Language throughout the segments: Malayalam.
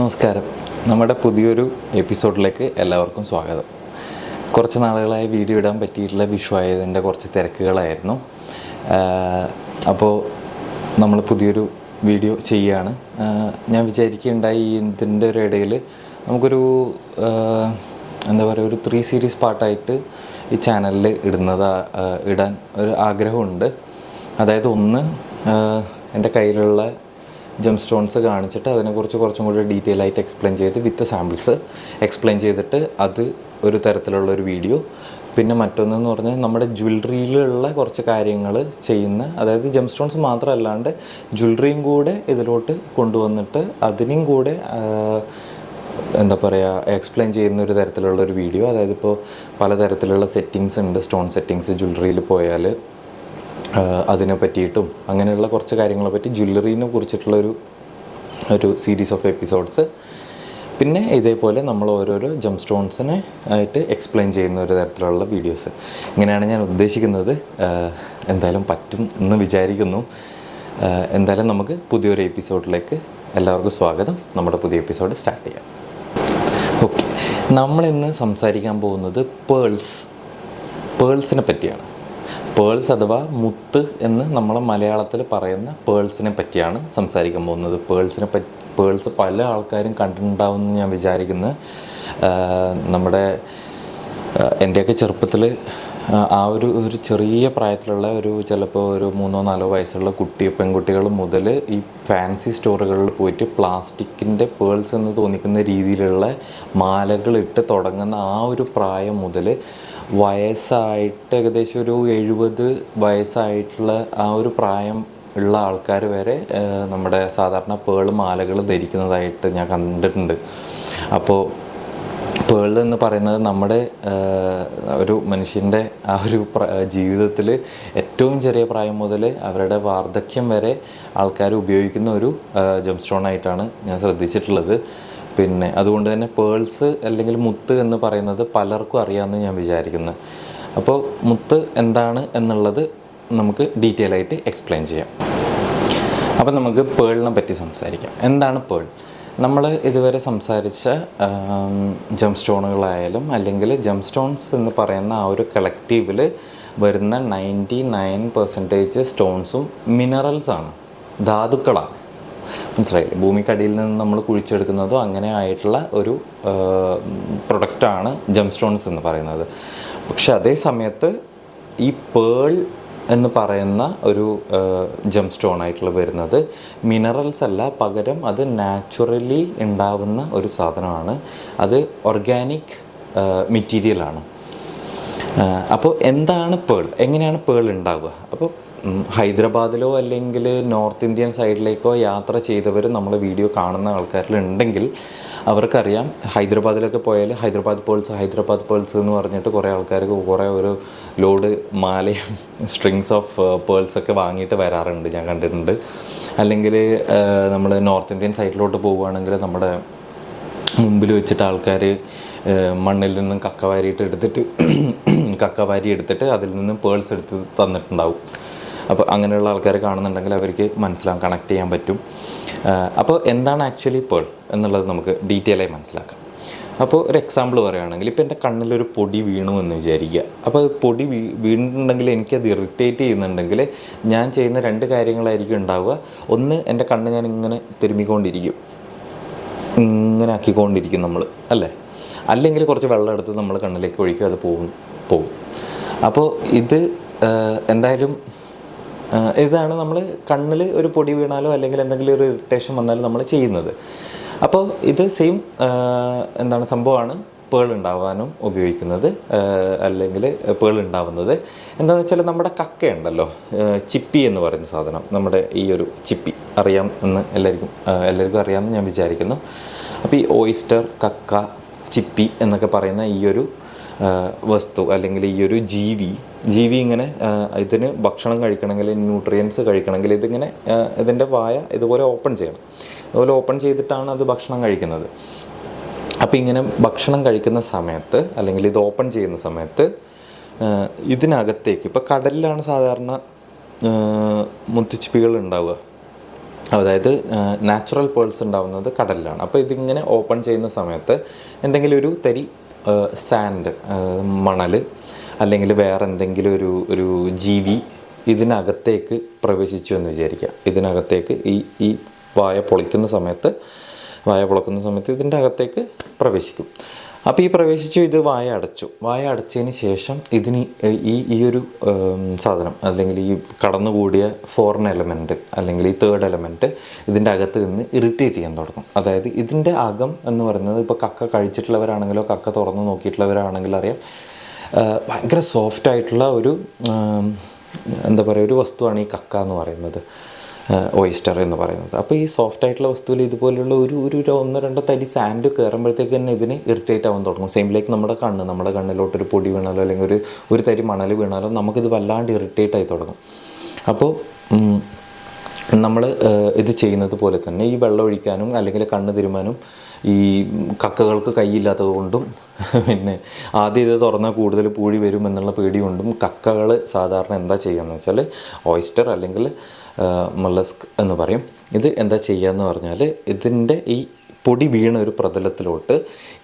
നമസ്കാരം. നമ്മുടെ പുതിയൊരു എപ്പിസോഡിലേക്ക് എല്ലാവർക്കും സ്വാഗതം. കുറച്ച് നാളുകളായി വീഡിയോ ഇടാൻ പറ്റിയിട്ടുള്ള വിഷു ആയതിൻ്റെ കുറച്ച് തിരക്കുകളായിരുന്നു. അപ്പോൾ നമ്മൾ പുതിയൊരു വീഡിയോ ചെയ്യുകയാണ്. ഞാൻ വിചാരിക്കുകയുണ്ടായി ഇതിൻ്റെ ഒരു ഇടയിൽ നമുക്കൊരു എന്താ പറയുക, ഒരു 3 സീരീസ് പാർട്ടായിട്ട് ഈ ചാനലിൽ ഇടാൻ ഒരു ആഗ്രഹമുണ്ട്. അതായത് ഒന്ന്, എൻ്റെ കയ്യിലുള്ള ജം സ്റ്റോൺസ് കാണിച്ചിട്ട് അതിനെക്കുറിച്ച് കുറച്ചും കൂടി ഡീറ്റെയിൽ ആയിട്ട് എക്സ്പ്ലെയിൻ ചെയ്ത് വിത്ത് സാമ്പിൾസ് എക്സ്പ്ലെയിൻ ചെയ്തിട്ട് അത് ഒരു തരത്തിലുള്ളൊരു വീഡിയോ. പിന്നെ മറ്റൊന്നെന്ന് പറഞ്ഞാൽ നമ്മുടെ ജ്വല്ലറിയിലുള്ള കുറച്ച് കാര്യങ്ങൾ ചെയ്യുന്ന, അതായത് ജം സ്റ്റോൺസ് മാത്രമല്ലാണ്ട് ജ്വല്ലറിയും കൂടെ ഇതിലോട്ട് കൊണ്ടുവന്നിട്ട് അതിനെയും കൂടെ എന്താ പറയുക, എക്സ്പ്ലെയിൻ ചെയ്യുന്ന ഒരു തരത്തിലുള്ളൊരു വീഡിയോ. അതായത് ഇപ്പോൾ പലതരത്തിലുള്ള സെറ്റിങ്സ് ഉണ്ട്, സ്റ്റോൺ സെറ്റിങ്സ് ജ്വല്ലറിയിൽ പോയാൽ അതിനെ പറ്റിയിട്ടും അങ്ങനെയുള്ള കുറച്ച് കാര്യങ്ങളെ പറ്റി ജ്വല്ലറിനെ കുറിച്ചിട്ടുള്ളൊരു സീരീസ് ഓഫ് എപ്പിസോഡ്സ്. പിന്നെ ഇതേപോലെ നമ്മൾ ഓരോരോ ജം സ്റ്റോൺസിനെ ആയിട്ട് എക്സ്പ്ലെയിൻ ചെയ്യുന്ന ഒരു തരത്തിലുള്ള വീഡിയോസ്. ഇങ്ങനെയാണ് ഞാൻ ഉദ്ദേശിക്കുന്നത്. എന്തായാലും പറ്റും എന്ന് വിചാരിക്കുന്നു. എന്തായാലും നമുക്ക് പുതിയൊരു എപ്പിസോഡിലേക്ക് എല്ലാവർക്കും സ്വാഗതം. നമ്മുടെ പുതിയ എപ്പിസോഡ് സ്റ്റാർട്ട് ചെയ്യാം. ഓക്കെ, നമ്മളിന്ന് സംസാരിക്കാൻ പോകുന്നത് പേൾസിനെ പറ്റിയാണ്. പേൾസ് അഥവാ മുത്ത് എന്ന് നമ്മൾ മലയാളത്തിൽ പറയുന്ന പേൾസിനെ പറ്റിയാണ് സംസാരിക്കാൻ പോകുന്നത്. പേൾസ് പല ആൾക്കാരും കണ്ടിട്ടുണ്ടാവുമെന്ന് ഞാൻ വിചാരിക്കുന്നു. എൻ്റെയൊക്കെ ചെറുപ്പത്തിൽ ആ ഒരു ചെറിയ പ്രായത്തിലുള്ള ചിലപ്പോൾ ഒരു 3-4 വയസ്സുള്ള പെൺകുട്ടികൾ മുതൽ ഈ ഫാൻസി സ്റ്റോറുകളിൽ പോയിട്ട് പ്ലാസ്റ്റിക്കിൻ്റെ പേൾസ് എന്ന് തോന്നിക്കുന്ന രീതിയിലുള്ള മാലകളിട്ട് തുടങ്ങുന്ന ആ ഒരു പ്രായം മുതൽ വയസ്സായിട്ട് ഏകദേശം ഒരു 70 വയസ്സായിട്ടുള്ള ആ ഒരു പ്രായം ഉള്ള ആൾക്കാർ വരെ നമ്മുടെ സാധാരണ പേൾ മാലകൾ ധരിക്കുന്നതായിട്ട് ഞാൻ കണ്ടിട്ടുണ്ട്. അപ്പോൾ പേൾ എന്ന് പറയുന്നത് നമ്മുടെ ഒരു മനുഷ്യൻ്റെ ആ ഒരു ജീവിതത്തിൽ ഏറ്റവും ചെറിയ പ്രായം മുതൽ അവരുടെ വാർദ്ധക്യം വരെ ആൾക്കാർ ഉപയോഗിക്കുന്ന ഒരു ജം സ്റ്റോൺ ആയിട്ടാണ് ഞാൻ ശ്രദ്ധിച്ചിട്ടുള്ളത്. പിന്നെ അതുകൊണ്ട് തന്നെ പേൾസ് അല്ലെങ്കിൽ മുത്ത് എന്ന് പറയുന്നത് പലർക്കും അറിയാമെന്ന് ഞാൻ വിചാരിക്കുന്നു. അപ്പോൾ മുത്ത് എന്താണ് എന്നുള്ളത് നമുക്ക് ഡീറ്റെയിൽ ആയിട്ട് എക്സ്പ്ലെയിൻ ചെയ്യാം. അപ്പോൾ നമുക്ക് പേളിനെ പറ്റി സംസാരിക്കാം. എന്താണ് പേൾ? നമ്മൾ ഇതുവരെ സംസാരിച്ച ജം സ്റ്റോണുകളായാലും അല്ലെങ്കിൽ ജം സ്റ്റോൺസ് എന്ന് പറയുന്ന ആ ഒരു കളക്റ്റീവിൽ വരുന്ന 99% സ്റ്റോൺസും മിനറൽസാണ്, ധാതുക്കളാണ്. മനസ്സിലായില്ലേ? ഭൂമിക്കടിയിൽ നിന്ന് നമ്മൾ കുഴിച്ചെടുക്കുന്നതോ അങ്ങനെ ആയിട്ടുള്ള ഒരു പ്രൊഡക്റ്റാണ് ജം സ്റ്റോൺസ് എന്ന് പറയുന്നത്. പക്ഷെ അതേ സമയത്ത് ഈ പേൾ എന്ന് പറയുന്ന ഒരു ജം സ്റ്റോൺ ആയിട്ടുള്ള വരുന്നത് മിനറൽസ് അല്ല, പകരം അത് നാച്ചുറലി ഉണ്ടാവുന്ന ഒരു സാധനമാണ്. അത് ഓർഗാനിക് മെറ്റീരിയലാണ്. അപ്പോൾ എന്താണ് പേൾ? എങ്ങനെയാണ് പേൾ ഉണ്ടാവുക? അപ്പോൾ ഹൈദരാബാദിലോ അല്ലെങ്കിൽ നോർത്ത് ഇന്ത്യൻ സൈഡിലേക്കോ യാത്ര ചെയ്തവർ നമ്മളെ വീഡിയോ കാണുന്ന ആൾക്കാരിലുണ്ടെങ്കിൽ അവർക്കറിയാം. ഹൈദരാബാദിലൊക്കെ പോയാൽ ഹൈദരാബാദ് പേൾസ് എന്ന് പറഞ്ഞിട്ട് കുറേ ആൾക്കാർക്ക് കുറേ ഒരു ലോഡ് മാലയും സ്ട്രിങ്സ് ഓഫ് പേൾസൊക്കെ വാങ്ങിയിട്ട് വരാറുണ്ട്, ഞാൻ കണ്ടിട്ടുണ്ട്. അല്ലെങ്കിൽ നമ്മൾ നോർത്ത് ഇന്ത്യൻ സൈഡിലോട്ട് പോവുകയാണെങ്കിൽ നമ്മുടെ മുമ്പിൽ വെച്ചിട്ട് ആൾക്കാർ മണ്ണിൽ നിന്നും കക്ക വാരി എടുത്തിട്ട് അതിൽ നിന്നും പേൾസ് എടുത്ത് തന്നിട്ടുണ്ടാവും. അപ്പോൾ അങ്ങനെയുള്ള ആൾക്കാരെ കാണുന്നുണ്ടെങ്കിൽ അവർക്ക് മനസ്സിലാവും, കണക്ട് ചെയ്യാൻ പറ്റും. അപ്പോൾ എന്താണ് ആക്ച്വലി പേൾ എന്നുള്ളത് നമുക്ക് ഡീറ്റെയിൽ ആയി മനസ്സിലാക്കാം. അപ്പോൾ ഒരു എക്സാമ്പിൾ പറയുകയാണെങ്കിൽ, ഇപ്പോൾ എൻ്റെ കണ്ണിലൊരു പൊടി വീണു എന്ന് വിചാരിക്കുക. അപ്പോൾ പൊടി വീണിട്ടുണ്ടെങ്കിൽ എനിക്കത് ഇറിറ്റേറ്റ് ചെയ്യുന്നുണ്ടെങ്കിൽ ഞാൻ ചെയ്യുന്ന 2 കാര്യങ്ങളായിരിക്കും ഉണ്ടാവുക. ഒന്ന്, എൻ്റെ കണ്ണ് ഞാൻ ഇങ്ങനെ ഇങ്ങനെ ആക്കിക്കൊണ്ടിരിക്കും നമ്മൾ, അല്ലേ? അല്ലെങ്കിൽ കുറച്ച് വെള്ളം എടുത്ത് നമ്മൾ കണ്ണിലേക്ക് ഒഴിക്കും, അത് പോകും. അപ്പോൾ ഇത് എന്തായാലും ഇതാണ് നമ്മൾ കണ്ണിൽ ഒരു പൊടി വീണാലോ അല്ലെങ്കിൽ എന്തെങ്കിലും ഒരു ഇറിറ്റേഷൻ വന്നാലും നമ്മൾ ചെയ്യുന്നത്. അപ്പോൾ ഇത് സെയിം സംഭവമാണ് പേൾ ഉണ്ടാവാനും ഉപയോഗിക്കുന്നത്. അല്ലെങ്കിൽ പേൾ ഉണ്ടാവുന്നത് എന്താണെന്ന് വെച്ചാൽ നമ്മുടെ കക്കയുണ്ടല്ലോ, ചിപ്പി എന്ന് പറയുന്ന സാധനം, നമ്മുടെ ഈ ഒരു ചിപ്പി അറിയാം എന്ന് എല്ലാവർക്കും അറിയാമെന്ന് ഞാൻ വിചാരിക്കുന്നു. അപ്പോൾ ഈ ഓയിസ്റ്റർ, കക്ക, ചിപ്പി എന്നൊക്കെ പറയുന്ന ഈ ഒരു വസ്തു അല്ലെങ്കിൽ ഈ ഒരു ജീവി ഇങ്ങനെ ഇതിന് ഭക്ഷണം കഴിക്കണമെങ്കിൽ, ന്യൂട്രിയൻസ് കഴിക്കണമെങ്കിൽ ഇതിൻ്റെ വായ ഇതുപോലെ ഓപ്പൺ ചെയ്യണം. അതുപോലെ ഓപ്പൺ ചെയ്തിട്ടാണ് അത് ഭക്ഷണം കഴിക്കുന്നത്. അപ്പോൾ ഇങ്ങനെ ഭക്ഷണം കഴിക്കുന്ന സമയത്ത് അല്ലെങ്കിൽ ഇത് ഓപ്പൺ ചെയ്യുന്ന സമയത്ത് ഇതിനകത്തേക്ക്, ഇപ്പോൾ കടലിലാണ് സാധാരണ മുത്തുച്ചിപ്പികൾ ഉണ്ടാവുക. അതായത് നാച്ചുറൽ പേൾസ് ഉണ്ടാവുന്നത് കടലിലാണ്. അപ്പോൾ ഇതിങ്ങനെ ഓപ്പൺ ചെയ്യുന്ന സമയത്ത് എന്തെങ്കിലും ഒരു തരി സാൻഡ്, മണൽ, അല്ലെങ്കിൽ വേറെ എന്തെങ്കിലും ഒരു ജീവി ഇതിനകത്തേക്ക് പ്രവേശിച്ചു എന്ന് വിചാരിക്കുക. ഇതിനകത്തേക്ക് ഈ വായ പൊളിക്കുന്ന സമയത്ത് ഇതിൻ്റെ അകത്തേക്ക് പ്രവേശിക്കും. അപ്പോൾ ഈ പ്രവേശിച്ചു, ഇത് വായ അടച്ചതിന് ശേഷം ഇതിന് ഈ ഒരു സാധനം, അല്ലെങ്കിൽ ഈ കടന്നുകൂടിയ ഫോറിൻ എലമെൻറ്റ് അല്ലെങ്കിൽ ഈ തേർഡ് എലമെൻറ്റ് ഇതിൻ്റെ അകത്ത് നിന്ന് ഇറിറ്റേറ്റ് ചെയ്യാൻ തുടങ്ങും. അതായത് ഇതിൻ്റെ അകം എന്ന് പറയുന്നത്, ഇപ്പോൾ കക്ക കഴിച്ചിട്ടുള്ളവരാണെങ്കിലോ കക്ക തുറന്ന് നോക്കിയിട്ടുള്ളവരാണെങ്കിലും അറിയാം, ഭയങ്കര സോഫ്റ്റായിട്ടുള്ള ഒരു എന്താ പറയുക, ഒരു വസ്തുവാണ് ഈ കക്ക എന്ന് പറയുന്നത്, ഓയിസ്റ്റർ എന്ന് പറയുന്നത്. അപ്പോൾ ഈ സോഫ്റ്റ് ആയിട്ടുള്ള വസ്തുവിൽ ഇതുപോലെയുള്ള ഒരു 1-2 തരി സാൻഡ് കയറുമ്പോഴത്തേക്ക് തന്നെ ഇതിന് ഇറിറ്റേറ്റ് ആവാൻ തുടങ്ങും. സെയിം ലൈക്ക് നമ്മുടെ കണ്ണിലോട്ടൊരു പൊടി വീണാലോ അല്ലെങ്കിൽ ഒരു തരി മണൽ വീണാലോ നമുക്കിത് വല്ലാണ്ട് ഇറിറ്റേറ്റ് ആയി തുടങ്ങും. അപ്പോൾ നമ്മൾ ഇത് ചെയ്യുന്നത് പോലെ തന്നെ ഈ വെള്ളം ഒഴിക്കാനും അല്ലെങ്കിൽ കണ്ണ് തിരുമാനും ഈ കക്കകൾക്ക് കൈയില്ലാത്തത് കൊണ്ടും പിന്നെ ആദ്യം ഇത് തുറന്നാൽ കൂടുതൽ പൂഴി വരും എന്നുള്ള പേടി കൊണ്ടും കക്കകൾ സാധാരണ എന്താ ചെയ്യുകയെന്ന് വെച്ചാൽ, ഓയിസ്റ്റർ അല്ലെങ്കിൽ മൊളസ്ക് എന്ന് പറയും, ഇത് എന്താ ചെയ്യുകയെന്ന് പറഞ്ഞാൽ ഇതിൻ്റെ ഈ പൊടി വീണ ഒരു പ്രതലത്തിലോട്ട്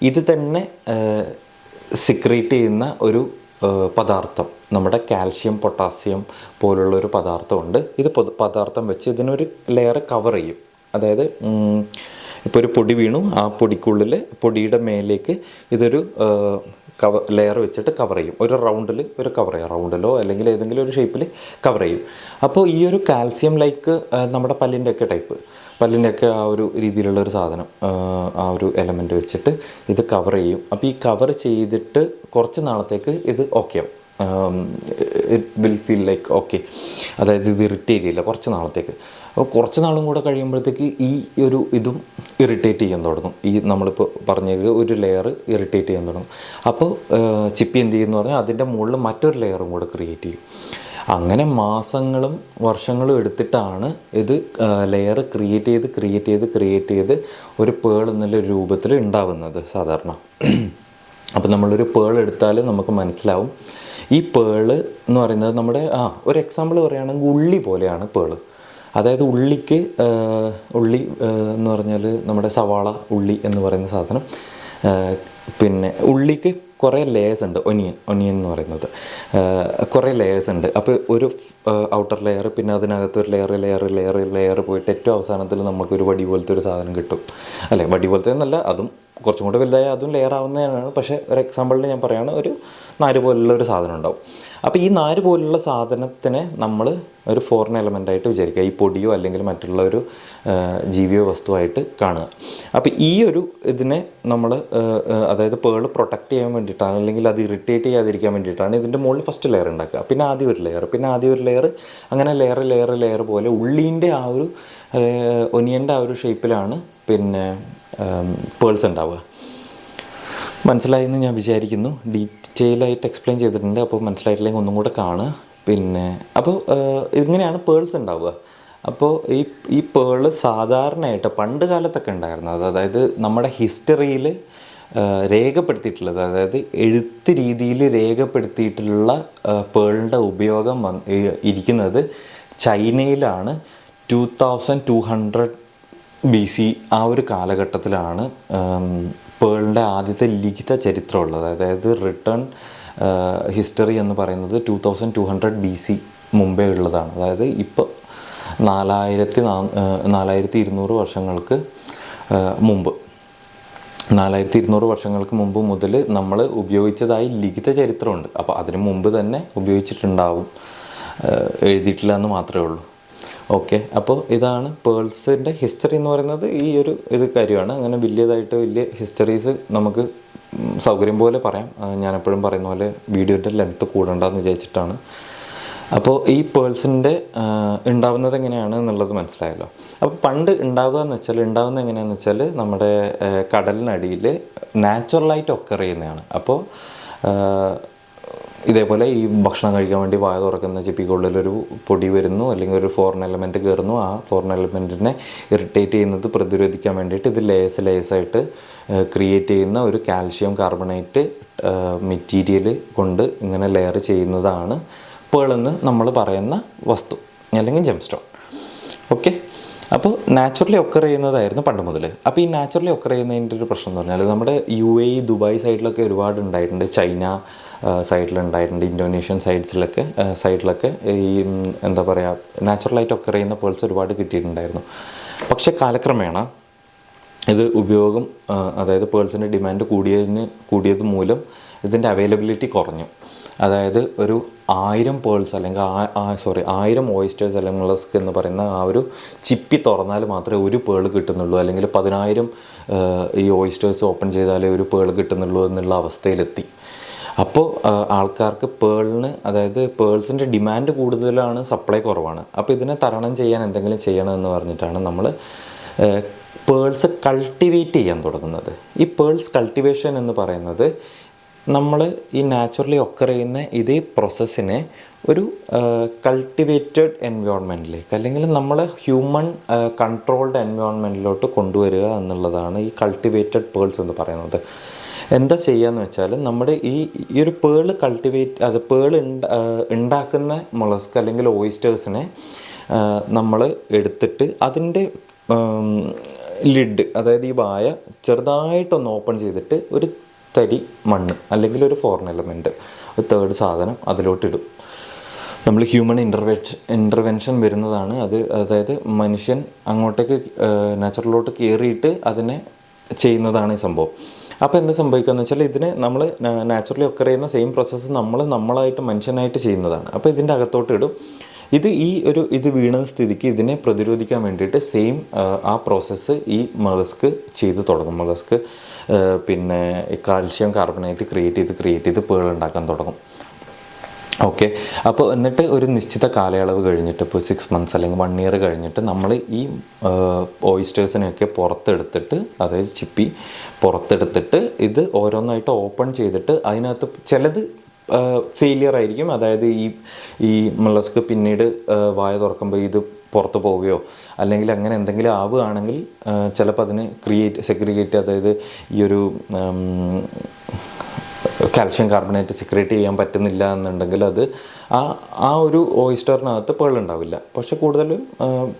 ഇത് തന്നെ സിക്രീറ്റ് ചെയ്യുന്ന ഒരു പദാർത്ഥം, നമ്മുടെ കാൽഷ്യം പൊട്ടാസ്യം പോലുള്ളൊരു പദാർത്ഥമുണ്ട്. ഇത് പദാർത്ഥം വെച്ച് ഇതിനൊരു ലെയർ കവർ ചെയ്യും. അതായത് ഇപ്പോൾ ഒരു പൊടി വീണു, ആ പൊടിക്കുള്ളിൽ പൊടിയുടെ മേലേക്ക് ഇതൊരു ലെയർ വെച്ചിട്ട് കവർ ചെയ്യും. ഒരു റൗണ്ടിൽ ഒരു കവർ ചെയ്യും, റൗണ്ടിലോ അല്ലെങ്കിൽ ഏതെങ്കിലും ഒരു ഷേപ്പിൽ കവർ ചെയ്യും. അപ്പോൾ ഈ ഒരു കാൽസ്യം ലൈക്ക് നമ്മുടെ പല്ലിൻ്റെയൊക്കെ ടൈപ്പ്, പല്ലിൻ്റെയൊക്കെ ആ ഒരു രീതിയിലുള്ള ഒരു സാധനം, ആ ഒരു എലമെൻറ്റ് വെച്ചിട്ട് ഇത് കവർ ചെയ്യും. അപ്പോൾ ഈ കവർ ചെയ്തിട്ട് കുറച്ച് നാളത്തേക്ക് ഇത് ഓക്കെ ആവും. It will feel like okay, അതായത് ഇത് ഇറിറ്റേറ്റ് ചെയ്യില്ല കുറച്ച് നാളത്തേക്ക്. അപ്പോൾ കുറച്ച് നാളും കൂടെ കഴിയുമ്പോഴത്തേക്ക് ഇതും ഇറിറ്റേറ്റ് ചെയ്യാൻ തുടങ്ങും. ഈ നമ്മളിപ്പോൾ പറഞ്ഞ ഒരു ലെയർ ഇറിറ്റേറ്റ് ചെയ്യാൻ തുടങ്ങും. അപ്പോൾ ചിപ്പി എന്ത് ചെയ്യുമെന്ന് പറഞ്ഞാൽ അതിൻ്റെ മുകളിൽ മറ്റൊരു ലെയറും കൂടെ ക്രിയേറ്റ് ചെയ്യും. അങ്ങനെ മാസങ്ങളും വർഷങ്ങളും എടുത്തിട്ടാണ് ഇത് ലെയർ ക്രിയേറ്റ് ചെയ്ത് ഒരു പേൾ എന്നുള്ള രൂപത്തിൽ ഉണ്ടാവുന്നത് സാധാരണ. അപ്പോൾ നമ്മളൊരു പേൾ എടുത്താൽ നമുക്ക് മനസ്സിലാവും, ഈ പേള് എന്ന് പറയുന്നത് നമ്മുടെ ഒരു എക്സാമ്പിൾ പറയുകയാണെങ്കിൽ ഉള്ളി പോലെയാണ് പേള്. അതായത് ഉള്ളി എന്ന് പറഞ്ഞാൽ നമ്മുടെ സവാള ഉള്ളി എന്ന് പറയുന്ന സാധനം, പിന്നെ ഉള്ളിക്ക് കുറേ ലേയേഴ്സ് ഉണ്ട്. ഒനിയൻ എന്ന് പറയുന്നത് കുറേ ലേയേഴ്സ് ഉണ്ട്. അപ്പോൾ ഒരു ഔട്ടർ ലെയർ, പിന്നെ അതിനകത്ത് ഒരു ലെയർ പോയിട്ട് ഏറ്റവും അവസാനത്തിൽ നമുക്കൊരു വടി പോലത്തെ ഒരു സാധനം കിട്ടും. അല്ലേ, വടി പോലത്തെ എന്നല്ല, അതും കുറച്ചും കൂടെ വലുതായ അതും ലെയർ ആവുന്നതാണ്. പക്ഷേ ഒരു എക്സാമ്പിളിന് ഞാൻ പറയുകയാണ്, ഒരു നാര് പോലുള്ള ഒരു സാധനം ഉണ്ടാവും. അപ്പോൾ ഈ നാര് പോലുള്ള സാധനത്തിനെ നമ്മൾ ഒരു ഫോറിൻ എലമെൻ്റായിട്ട് വിചാരിക്കുക, ഈ പൊടിയോ അല്ലെങ്കിൽ മറ്റുള്ള ഒരു ജീവിയോ വസ്തുവായിട്ട് കാണുക. അപ്പോൾ ഈ ഇതിനെ നമ്മൾ അതായത് പേൾ പ്രൊട്ടക്റ്റ് ചെയ്യാൻ വേണ്ടിയിട്ടാണ്, അല്ലെങ്കിൽ അത് ഇറിറ്റേറ്റ് ചെയ്യാതിരിക്കാൻ വേണ്ടിയിട്ടാണ് ഇതിൻ്റെ മുകളിൽ ഫസ്റ്റ് ലെയർ ഉണ്ടാക്കുക, പിന്നെ ആദ്യം ഒരു ലെയർ, അങ്ങനെ ലെയർ പോലെ ഉള്ളീൻ്റെ ആ ഒരു ഒനിയൻ്റെ ആ ഒരു ഷേപ്പിലാണ് പിന്നെ പേൾസ് ഉണ്ടാവുക. മനസ്സിലായെന്ന് ഞാൻ വിചാരിക്കുന്നു. ഡീറ്റെയിലായിട്ട് എക്സ്പ്ലെയിൻ ചെയ്തിട്ടുണ്ട്. അപ്പോൾ മനസ്സിലായിട്ടില്ലെങ്കിൽ ഒന്നും കൂടെ കാണുക. പിന്നെ അപ്പോൾ ഇങ്ങനെയാണ് പേൾസ് ഉണ്ടാവുക. അപ്പോൾ ഈ പേള് സാധാരണയായിട്ട് പണ്ട് കാലത്തൊക്കെ ഉണ്ടായിരുന്നത്, അതായത് നമ്മുടെ ഹിസ്റ്ററിയിൽ രേഖപ്പെടുത്തിയിട്ടുള്ളത്, അതായത് എഴുത്ത് രീതിയിൽ രേഖപ്പെടുത്തിയിട്ടുള്ള പേളിൻ്റെ ഉപയോഗം ഇരിക്കുന്നത് ചൈനയിലാണ്. 2200 BC ആ ഒരു കാലഘട്ടത്തിലാണ് പേളിൻ്റെ ആദ്യത്തെ ലിഖിത ചരിത്രമുള്ളത്. അതായത് റിട്ടേൺ ഹിസ്റ്ററി എന്ന് പറയുന്നത് 2200 BC മുമ്പേ ഉള്ളതാണ്. അതായത് ഇപ്പോൾ 4200 വർഷങ്ങൾക്ക് മുമ്പ്, 4200 വർഷങ്ങൾക്ക് മുമ്പ് മുതൽ നമ്മൾ ഉപയോഗിച്ചതായി ലിഖിത ചരിത്രമുണ്ട്. അപ്പോൾ അതിന് മുമ്പ് തന്നെ ഉപയോഗിച്ചിട്ടുണ്ടാവും, എഴുതിയിട്ടില്ല എന്ന് മാത്രമേ ഉള്ളൂ. ഓക്കെ, അപ്പോൾ ഇതാണ് പേൾസിൻ്റെ ഹിസ്റ്ററി എന്ന് പറയുന്നത്. ഈ ഒരു കാര്യമാണ്. അങ്ങനെ വലിയ ഹിസ്റ്ററീസ് നമുക്ക് സൗകര്യം പോലെ പറയാം. ഞാനെപ്പോഴും പറയുന്ന പോലെ വീഡിയോൻ്റെ ലെങ്ത്ത് കൂടണ്ടെന്ന് വിചാരിച്ചിട്ടാണ്. അപ്പോൾ ഈ പേൾസിൻ്റെ ഉണ്ടാവുന്നത് എങ്ങനെയാണ് എന്നുള്ളത് മനസ്സിലായല്ലോ. അപ്പോൾ പണ്ട് ഉണ്ടാവുന്നത് എങ്ങനെയാണെന്ന് വെച്ചാൽ നമ്മുടെ കടലിനടിയിൽ നാച്ചുറലായിട്ട് ഒക്കർ ചെയ്യുന്നതാണ്. അപ്പോൾ ഇതേപോലെ ഈ ഭക്ഷണം കഴിക്കാൻ വേണ്ടി വായ തുറക്കുന്ന ചിപ്പിക്കുള്ളിലൊരു പൊടി വരുന്നു, അല്ലെങ്കിൽ ഒരു ഫോറിൻ എലമെൻറ്റ് കയറുന്നു. ആ ഫോറിൻ എലമെൻറ്റിനെ ഇറിറ്റേറ്റ് ചെയ്യുന്നത് പ്രതിരോധിക്കാൻ വേണ്ടിയിട്ട് ഇത് ലേയേഴ്സായിട്ട് ക്രിയേറ്റ് ചെയ്യുന്ന ഒരു കാൽഷ്യം കാർബണേറ്റ് മെറ്റീരിയൽ കൊണ്ട് ഇങ്ങനെ ലെയർ ചെയ്യുന്നതാണ് പേളെന്ന് നമ്മൾ പറയുന്ന വസ്തു, അല്ലെങ്കിൽ ജെം സ്റ്റോൺ. ഓക്കെ, അപ്പോൾ നാച്ചുറലി ഒക്കർ ചെയ്യുന്നതായിരുന്നു പണ്ട് മുതൽ. അപ്പോൾ ഈ നാച്ചുറലി ഒക്കർ ചെയ്യുന്നതിൻ്റെ ഒരു പ്രശ്നം എന്ന് പറഞ്ഞാൽ നമ്മുടെ UAE ദുബായ് സൈഡിലൊക്കെ ഒരുപാട് ഉണ്ടായിട്ടുണ്ട്, ചൈന സൈഡിലുണ്ടായിട്ടുണ്ട്, ഇന്തോനേഷ്യൻ സൈഡിലൊക്കെ ഈ എന്താ പറയുക നാച്ചുറലായിട്ട് ഒക്കർ ചെയ്യുന്ന പേൾസ് ഒരുപാട് കിട്ടിയിട്ടുണ്ടായിരുന്നു. പക്ഷേ കാലക്രമേണ ഇത് ഉപയോഗം അതായത് പേൾസിൻ്റെ ഡിമാൻഡ് കൂടിയത് മൂലം ഇതിൻ്റെ അവൈലബിലിറ്റി കുറഞ്ഞു. അതായത് ഒരു 1000 പേൾസ് അല്ലെങ്കിൽ 1000 ഓയിസ്റ്റേഴ്സ് അല്ലെങ്കിൽ മുളസ്ക് എന്ന് പറയുന്ന ആ ഒരു ചിപ്പി തുറന്നാൽ മാത്രമേ ഒരു പേൾ കിട്ടുന്നുള്ളൂ, അല്ലെങ്കിൽ 10,000 ഈ ഓയിസ്റ്റേഴ്സ് ഓപ്പൺ ചെയ്താലേ ഒരു പേൾ കിട്ടുന്നുള്ളൂ എന്നുള്ള അവസ്ഥയിലെത്തി. അപ്പോൾ ആൾക്കാർക്ക് പേളിന് അതായത് പേൾസിൻ്റെ ഡിമാൻഡ് കൂടുതലാണ്, സപ്ലൈ കുറവാണ്. അപ്പോൾ ഇതിനെ തരണം ചെയ്യാൻ എന്തെങ്കിലും ചെയ്യണമെന്ന് പറഞ്ഞിട്ടാണ് നമ്മൾ പേൾസ് കൾട്ടിവേറ്റ് ചെയ്യാൻ തുടങ്ങുന്നത്. ഈ പേൾസ് കൾട്ടിവേഷൻ എന്ന് പറയുന്നത് നമ്മൾ ഈ നാച്ചുറലി ഒക്കർ ചെയ്യുന്ന ഇതേ പ്രോസസ്സിനെ ഒരു കൾട്ടിവേറ്റഡ് എൻവയോൺമെൻറ്റിലേക്ക് അല്ലെങ്കിൽ നമ്മൾ ഹ്യൂമൻ കൺട്രോൾഡ് എൻവയോൺമെൻറ്റിലോട്ട് കൊണ്ടുവരിക എന്നുള്ളതാണ് ഈ കൾട്ടിവേറ്റഡ് പേൾസ് എന്ന് പറയുന്നത്. എന്താ ചെയ്യുകയെന്ന് വെച്ചാൽ നമ്മുടെ ഈ ഒരു പേൾ ഉണ്ടാക്കുന്ന മൊളസ്ക് അല്ലെങ്കിൽ ഓയിസ്റ്റേഴ്സിനെ നമ്മൾ എടുത്തിട്ട് അതിൻ്റെ ലിഡ് അതായത് ഈ വായ ചെറുതായിട്ടൊന്ന് ഓപ്പൺ ചെയ്തിട്ട് ഒരു തരി മണ്ണ് അല്ലെങ്കിൽ ഒരു ഫോറിൻ എലമെൻറ്റ്, ഒരു തേർഡ് സാധനം അതിലോട്ടിടും. നമ്മൾ ഹ്യൂമൻ ഇൻ്റർവെൻഷൻ വരുന്നതാണ് അത്. അതായത് മനുഷ്യൻ അങ്ങോട്ടേക്ക് നാച്ചുറലോട്ട് കയറിയിട്ട് അതിനെ ചെയ്യുന്നതാണ് ഈ സംഭവം. അപ്പോൾ എന്താ സംഭവിക്കുകയെന്ന് വെച്ചാൽ ഇതിനെ നമ്മൾ നാച്ചുറലി ഒക്കർ ചെയ്യുന്ന സെയിം പ്രോസസ്സ് നമ്മളായിട്ട് മനുഷ്യനായിട്ട് ചെയ്യുന്നതാണ്. അപ്പോൾ ഇതിൻ്റെ അകത്തോട്ട് ഇടും. ഇത് വീണ സ്ഥിതിക്ക് ഇതിനെ പ്രതിരോധിക്കാൻ വേണ്ടിയിട്ട് സെയിം ആ പ്രോസസ്സ് ഈ മൊളസ്ക് ചെയ്ത് തുടങ്ങും. മൊളസ്ക് പിന്നെ കാൽഷ്യം കാർബണേറ്റ് ക്രിയേറ്റ് ചെയ്ത് പേൾ ഉണ്ടാക്കാൻ തുടങ്ങും. ഓക്കെ, അപ്പോൾ എന്നിട്ട് ഒരു നിശ്ചിത കാലയളവ് കഴിഞ്ഞിട്ട് ഇപ്പോൾ 6 months അല്ലെങ്കിൽ 1 year കഴിഞ്ഞിട്ട് നമ്മൾ ഈ ഓയിസ്റ്റേഴ്സിനെയൊക്കെ പുറത്തെടുത്തിട്ട് അതായത് ചിപ്പി പുറത്തെടുത്തിട്ട് ഇത് ഓരോന്നായിട്ട് ഓപ്പൺ ചെയ്തിട്ട് അതിനകത്ത് ചിലത് ഫെയിലിയർ ആയിരിക്കും. അതായത് ഈ മൊളസ്ക് പിന്നീട് വായ തുറക്കുമ്പോൾ ഇത് പുറത്ത് പോവുകയോ അല്ലെങ്കിൽ അങ്ങനെ എന്തെങ്കിലും ആവുകയാണെങ്കിൽ ചിലപ്പോൾ അതിന് സെഗ്രിഗേറ്റ് അതായത് ഈ ഒരു കാൽഷ്യം കാർബണേറ്റ് സെക്രേറ്റ് ചെയ്യാൻ പറ്റുന്നില്ല എന്നുണ്ടെങ്കിൽ അത് ആ ഒരു ഓയിസ്റ്ററിനകത്ത് പേൾ ഉണ്ടാവില്ല. പക്ഷേ കൂടുതലും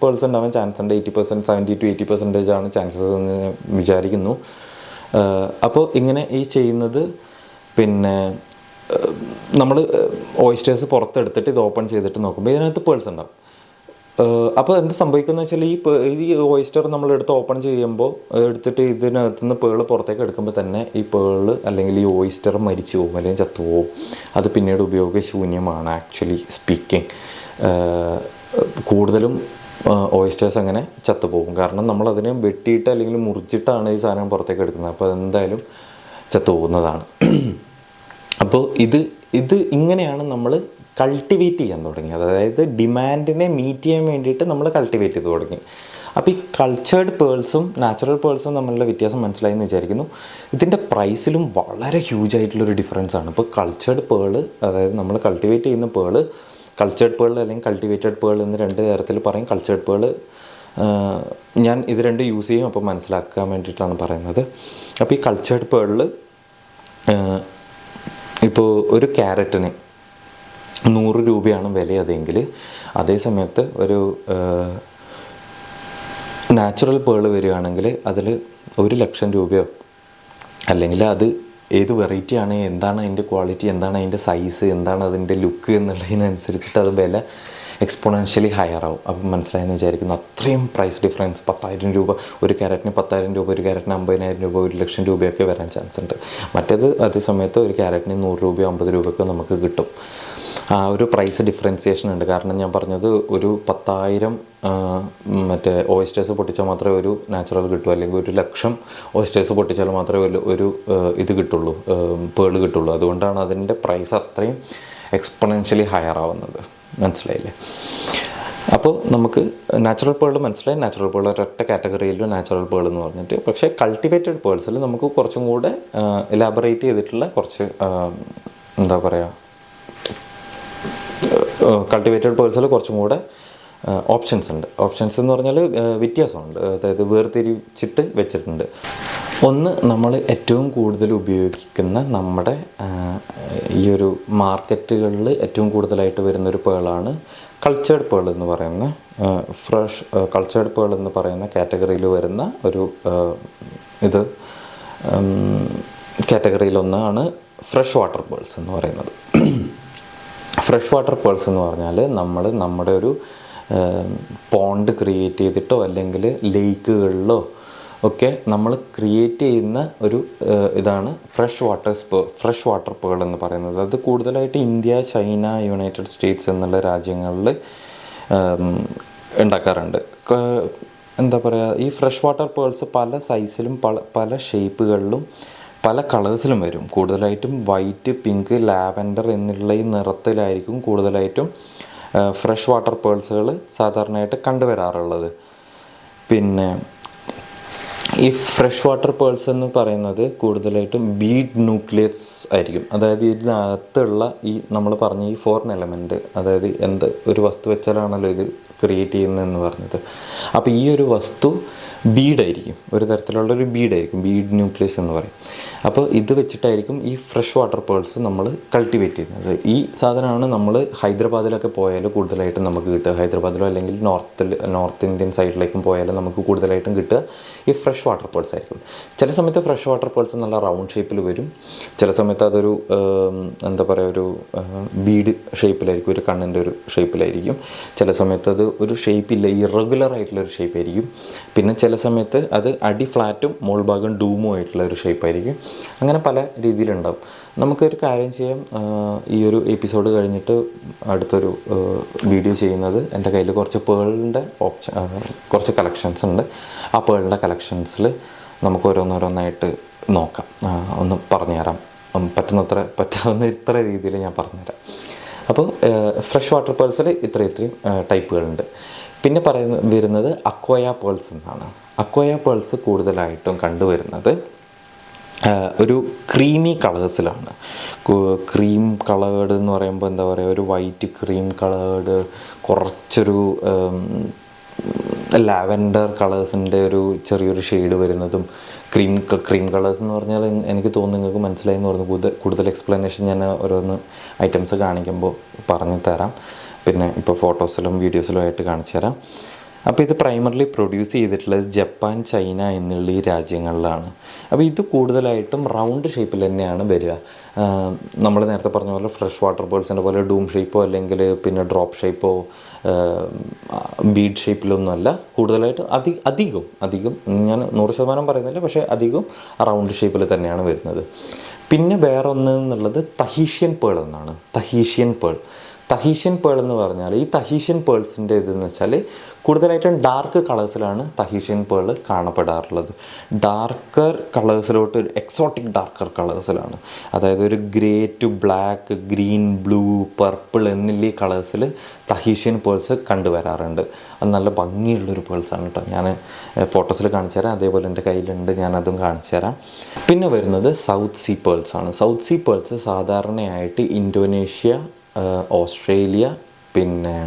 പേൾസ് ഉണ്ടാവാൻ ചാൻസ് ഉണ്ട്. 80%, 70 to 80% ആണ് ചാൻസസ് എന്ന് വിചാരിക്കുന്നു. അപ്പോൾ ഇങ്ങനെ ഈ ചെയ്യുന്നത് പിന്നെ നമ്മൾ ഓയിസ്റ്റേഴ്സ് പുറത്തെടുത്തിട്ട് ഇത് ഓപ്പൺ ചെയ്തിട്ട് നോക്കുമ്പോൾ ഇതിനകത്ത് പേൾസ് ഉണ്ടാവും. അപ്പോൾ എന്ത് സംഭവിക്കുന്നത് വെച്ചാൽ ഈ ഓയിസ്റ്റർ നമ്മളെടുത്ത് ഓപ്പൺ ചെയ്യുമ്പോൾ എടുത്തിട്ട് ഇതിനകത്ത് നിന്ന് പേള് പുറത്തേക്ക് എടുക്കുമ്പോൾ തന്നെ ഈ പേള് അല്ലെങ്കിൽ ഈ ഓയിസ്റ്റർ മരിച്ചു പോകും അല്ലെങ്കിൽ ചത്തുപോകും. അത് പിന്നീട് ഉപയോഗശൂന്യമാണ് ആക്ച്വലി സ്പീക്കിംഗ്. കൂടുതലും ഓയിസ്റ്റേഴ്സ് അങ്ങനെ ചത്തുപോകും. കാരണം നമ്മളതിനെ വെട്ടിയിട്ട് അല്ലെങ്കിൽ മുറിച്ചിട്ടാണ് ഈ സാധനം പുറത്തേക്ക് എടുക്കുന്നത്. അപ്പോൾ അതെന്തായാലും ചത്തുപോകുന്നതാണ്. അപ്പോൾ ഇത് ഇങ്ങനെയാണ് നമ്മൾ കൾട്ടിവേറ്റ് ചെയ്യാൻ തുടങ്ങിയത്. അതായത് ഡിമാൻഡിനെ മീറ്റ് ചെയ്യാൻ വേണ്ടിയിട്ട് നമ്മൾ കൾട്ടിവേറ്റ് ചെയ്ത് തുടങ്ങി. അപ്പോൾ ഈ കൾച്ചേർഡ് പേൾസും നാച്ചുറൽ പേൾസും തമ്മിലുള്ള വ്യത്യാസം മനസ്സിലായി എന്ന് വിചാരിക്കുന്നു. ഇതിൻ്റെ പ്രൈസിലും വളരെ ഹ്യൂജ് ആയിട്ടുള്ളൊരു ഡിഫറൻസ് ആണ്. ഇപ്പോൾ കൾച്ചേർഡ് പേള് അതായത് നമ്മൾ കൾട്ടിവേറ്റ് ചെയ്യുന്ന പേള് കൾച്ചേർഡ് പേൾ അല്ലെങ്കിൽ കൾട്ടിവേറ്റഡ് പേൾ എന്ന് 2 തരത്തിൽ പറയും. കൾച്ചേർഡ് പേള് ഞാൻ ഇത് 2 യൂസ് ചെയ്യും, അപ്പോൾ മനസ്സിലാക്കാൻ വേണ്ടിയിട്ടാണ് പറയുന്നത്. അപ്പോൾ ഈ കൾച്ചേർഡ് പേളിൽ ഇപ്പോൾ ഒരു ക്യാരറ്റിന് 100 രൂപയാണ് വില. അതെങ്കിൽ അതേ സമയത്ത് ഒരു നാച്ചുറൽ പേൾ വരികയാണെങ്കിൽ അതിൽ 1,00,000 രൂപയോ അല്ലെങ്കിൽ അത് ഏത് വെറൈറ്റിയാണ്, എന്താണ് അതിൻ്റെ ക്വാളിറ്റി, എന്താണ് അതിൻ്റെ സൈസ്, എന്താണ് അതിൻ്റെ ലുക്ക് എന്നുള്ളതിനനുസരിച്ചിട്ട് അത് വില എക്സ്പോണൻഷ്യലി ഹയർ ആവും. അപ്പം മനസ്സിലായെന്ന് വിചാരിക്കുന്നു. അത്രയും പ്രൈസ് ഡിഫറൻസ് 10,000 രൂപ ഒരു ക്യാരറ്റിന് 10,000 രൂപ, ഒരു ക്യാരറ്റിന് 50,000 രൂപ, 1,00,000 രൂപയൊക്കെ വരാൻ ചാൻസ് ഉണ്ട്. മറ്റേത് അതേ സമയത്ത് ഒരു ക്യാരറ്റിന് 100 രൂപയോ 50 രൂപയൊക്കെ നമുക്ക് കിട്ടും. ആ ഒരു പ്രൈസ് ഡിഫറൻസിയേഷൻ ഉണ്ട്. കാരണം ഞാൻ പറഞ്ഞത് ഒരു 10,000 മറ്റേ ഓയിസ്റ്റേഴ്സ് പൊട്ടിച്ചാൽ മാത്രമേ ഒരു നാച്ചുറൽ കിട്ടൂ, അല്ലെങ്കിൽ 1,00,000 ഓയിസ്റ്റേഴ്സ് പൊട്ടിച്ചാൽ മാത്രമേ ഒരു ഇത് കിട്ടുള്ളൂ, പേൾ കിട്ടുള്ളൂ. അതുകൊണ്ടാണ് അതിൻ്റെ പ്രൈസ് അത്രയും എക്സ്പൊണൻഷ്യലി ഹയർ ആവുന്നത്. മനസ്സിലായില്ലേ? അപ്പോൾ നമുക്ക് നാച്ചുറൽ പേൾ മനസ്സിലായി. നാച്ചുറൽ പേൾ ഒരൊറ്റ കാറ്റഗറിയിലും നാച്ചുറൽ പേൾ എന്ന് പറഞ്ഞിട്ട്. പക്ഷേ കൾട്ടിവേറ്റഡ് പേൾസിൽ നമുക്ക് കുറച്ചും കൂടെ എലാബറേറ്റ് ചെയ്തിട്ടുള്ള കുറച്ച് എന്താ പറയുക, കൾട്ടിവേറ്റഡ് പേൾസിൽ കുറച്ചും കൂടെ ഓപ്ഷൻസ് ഉണ്ട്. ഓപ്ഷൻസ് എന്ന് പറഞ്ഞാൽ വ്യത്യാസമുണ്ട്, അതായത് വേർതിരിച്ചിട്ട് വെച്ചിട്ടുണ്ട്. ഒന്ന്, നമ്മൾ ഏറ്റവും കൂടുതൽ ഉപയോഗിക്കുന്ന നമ്മുടെ ഈ ഒരു മാർക്കറ്റുകളിൽ ഏറ്റവും കൂടുതലായിട്ട് വരുന്നൊരു പേളാണ് കൾച്ചേർഡ് പേൾ എന്ന് പറയുന്ന കൾച്ചേർഡ് പേൾ എന്ന് പറയുന്ന കാറ്റഗറിയിൽ വരുന്ന ഒരു ഇത് കാറ്റഗറിയിലൊന്നാണ് ഫ്രഷ് വാട്ടർ പേൾസ് എന്ന് പറയുന്നത്. ഫ്രഷ് വാട്ടർ പേൾസ് എന്ന് പറഞ്ഞാൽ നമ്മുടെ ഒരു പോണ്ട് ക്രിയേറ്റ് ചെയ്തിട്ടോ അല്ലെങ്കിൽ ലേക്കുകളിലോ ഒക്കെ നമ്മൾ ക്രിയേറ്റ് ചെയ്യുന്ന ഒരു ഇതാണ് ഫ്രഷ് വാട്ടർ പേൾ എന്ന് പറയുന്നത്. അത് കൂടുതലായിട്ട് ഇന്ത്യ, ചൈന, യുണൈറ്റഡ് സ്റ്റേറ്റ്സ് എന്നുള്ള രാജ്യങ്ങളിൽ ഉണ്ടാക്കാറുണ്ട്. എന്താ പറയുക, ഈ ഫ്രഷ് വാട്ടർ പേൾസ് പല സൈസിലും പല ഷേപ്പുകളിലും പല കളേഴ്സിലും വരും. കൂടുതലായിട്ടും വൈറ്റ്, പിങ്ക്, ലാവൻഡർ എന്നുള്ള ഈ നിറത്തിലായിരിക്കും കൂടുതലായിട്ടും ഫ്രഷ് വാട്ടർ പേൾസുകൾ സാധാരണയായിട്ട് കണ്ടുവരാറുള്ളത്. പിന്നെ ഈ ഫ്രഷ് വാട്ടർ പേൾസ് എന്ന് പറയുന്നത് കൂടുതലായിട്ടും ബീഡ് ന്യൂക്ലിയസ് ആയിരിക്കും. അതായത് ഇതിനകത്തുള്ള ഈ നമ്മൾ പറഞ്ഞ ഈ ഫോറിൻ എലമെൻറ്റ്, അതായത് ഒരു വസ്തു വെച്ചാലാണല്ലോ ഇത് ക്രിയേറ്റ് ചെയ്യുന്നതെന്ന് പറഞ്ഞത്. അപ്പോൾ ഈ ഒരു വസ്തു ബീഡായിരിക്കും, ഒരു തരത്തിലുള്ളൊരു ബീഡായിരിക്കും, ബീഡ് ന്യൂക്ലിയസ് എന്ന് പറയും. അപ്പോൾ ഇത് വെച്ചിട്ടായിരിക്കും ഈ ഫ്രഷ് വാട്ടർ പേൾസ് നമ്മൾ കൾട്ടിവേറ്റ് ചെയ്യുന്നത്. ഈ സാധനമാണ് നമ്മൾ ഹൈദരാബാദിലൊക്കെ പോയാൽ കൂടുതലായിട്ടും നമുക്ക് കിട്ടുക. ഹൈദരാബാദിലോ അല്ലെങ്കിൽ നോർത്ത് ഇന്ത്യൻ സൈഡിലേക്കും പോയാൽ നമുക്ക് കൂടുതലായിട്ടും കിട്ടുക ഈ ഫ്രഷ് വാട്ടർ പേൾസ് ആയിരിക്കും. ചില സമയത്ത് ഫ്രഷ് വാട്ടർ പേൾസ് നല്ല റൗണ്ട് ഷേപ്പിൽ വരും, ചില സമയത്ത് അതൊരു എന്താ പറയുക, ഒരു ബീഡ് ഷേപ്പിലായിരിക്കും, ഒരു കണ്ണിൻ്റെ ഒരു ഷേപ്പിലായിരിക്കും. ചില സമയത്ത് അത് ഒരു ഷേപ്പില്ല, ഇറഗുലർ ആയിട്ടുള്ളൊരു ഷേപ്പായിരിക്കും. പിന്നെ ചില സമയത്ത് അത് അടി ഫ്ലാറ്റും മോൾ ഭാഗം ഡൂമും ആയിട്ടുള്ള ഒരു ഷേപ്പായിരിക്കും. അങ്ങനെ പല രീതിയിലുണ്ടാവും. നമുക്കൊരു കാര്യം ചെയ്യാം, ഈ ഒരു എപ്പിസോഡ് കഴിഞ്ഞിട്ട് അടുത്തൊരു വീഡിയോ ചെയ്യുന്നത് എൻ്റെ കയ്യിൽ കുറച്ച് പേളിൻ്റെ കുറച്ച് കളക്ഷൻസ് ഉണ്ട്. ആ പേളിൻ്റെ കളക്ഷൻസിൽ നമുക്ക് ഓരോന്നോരോന്നായിട്ട് നോക്കാം, ഒന്ന് പറഞ്ഞുതരാം. പറ്റാവുന്ന ഇത്ര രീതിയിൽ ഞാൻ പറഞ്ഞുതരാം. അപ്പോൾ ഫ്രഷ് വാട്ടർ പേൾസിൽ ഇത്രയും ടൈപ്പുകളുണ്ട്. പിന്നെ വരുന്നത് അക്വയ പേൾസ് എന്നാണ്. അക്വയ പേൾസ് കൂടുതലായിട്ടും കണ്ടുവരുന്നത് ഒരു ക്രീമി കളേഴ്സിലാണ്. ക്രീം കളേർഡ് എന്ന് പറയുമ്പോൾ എന്താ പറയുക, ഒരു വൈറ്റ് ക്രീം കളേർഡ്, കുറച്ചൊരു ലാവൻഡർ കളേഴ്സിൻ്റെ ഒരു ചെറിയൊരു ഷെയ്ഡ് വരുന്നതും, ക്രീം കളേഴ്സ് എന്ന് പറഞ്ഞാൽ എനിക്ക് തോന്നുന്നു നിങ്ങൾക്ക് മനസ്സിലായി എന്ന് പറഞ്ഞു. കൂടുതൽ എക്സ്പ്ലനേഷൻ ഞാൻ ഓരോന്ന് ഐറ്റംസ് കാണിക്കുമ്പോൾ പറഞ്ഞു തരാം. പിന്നെ ഇപ്പോൾ ഫോട്ടോസിലും വീഡിയോസിലും ആയിട്ട് കാണിച്ചു തരാം. അപ്പോൾ ഇത് പ്രൈമറിലി പ്രൊഡ്യൂസ് ചെയ്തിട്ടുള്ളത് ജപ്പാൻ, ചൈന എന്നുള്ള ഈ രാജ്യങ്ങളിലാണ്. അപ്പോൾ ഇത് കൂടുതലായിട്ടും റൗണ്ട് ഷേപ്പിൽ തന്നെയാണ് വരിക. നമ്മൾ നേരത്തെ പറഞ്ഞ പോലെ ഫ്രഷ് വാട്ടർ പേൾസിൻ്റെ പോലെ ഡൂം ഷേപ്പോ അല്ലെങ്കിൽ പിന്നെ ഡ്രോപ്പ് ഷേപ്പോ ബീഡ് ഷേപ്പിലൊന്നുമല്ല. കൂടുതലായിട്ട് അധികം ഞാൻ 100% പറയുന്നില്ല, പക്ഷേ അധികം റൗണ്ട് ഷേപ്പിൽ തന്നെയാണ് വരുന്നത്. പിന്നെ വേറെ ഒന്ന് എന്നുള്ളത് തഹീഷ്യൻ പേൾ എന്നാണ്. തഹീഷ്യൻ പേൾ എന്ന് പറഞ്ഞാൽ ഈ തഹീഷ്യൻ പേൾസിൻ്റെ ഇതെന്ന് വെച്ചാൽ കൂടുതലായിട്ടും ഡാർക്ക് കളേഴ്സിലാണ് തഹീഷ്യൻ പേൾ കാണപ്പെടാറുള്ളത്. ഡാർക്കർ കളേഴ്സിലോട്ട് എക്സോട്ടിക് ഡാർക്കർ കളേഴ്സിലാണ്. അതായത് ഒരു grey to black, green, blue, purple എന്നീ കളേഴ്സിൽ തഹീഷ്യൻ പേൾസ് കണ്ടുവരാറുണ്ട്. അത് നല്ല ഭംഗിയുള്ളൊരു പേൾസാണ് കേട്ടോ. ഞാൻ ഫോട്ടോസിൽ കാണിച്ചു തരാം, അതേപോലെ എൻ്റെ കയ്യിലുണ്ട്, ഞാനതും കാണിച്ചു തരാം. പിന്നെ വരുന്നത് സൗത്ത് സീ പേൾസാണ്. സൗത്ത് സീ പേൾസ് സാധാരണയായിട്ട് ഇന്തോനേഷ്യ, ഓസ്ട്രേലിയ, പിന്നെ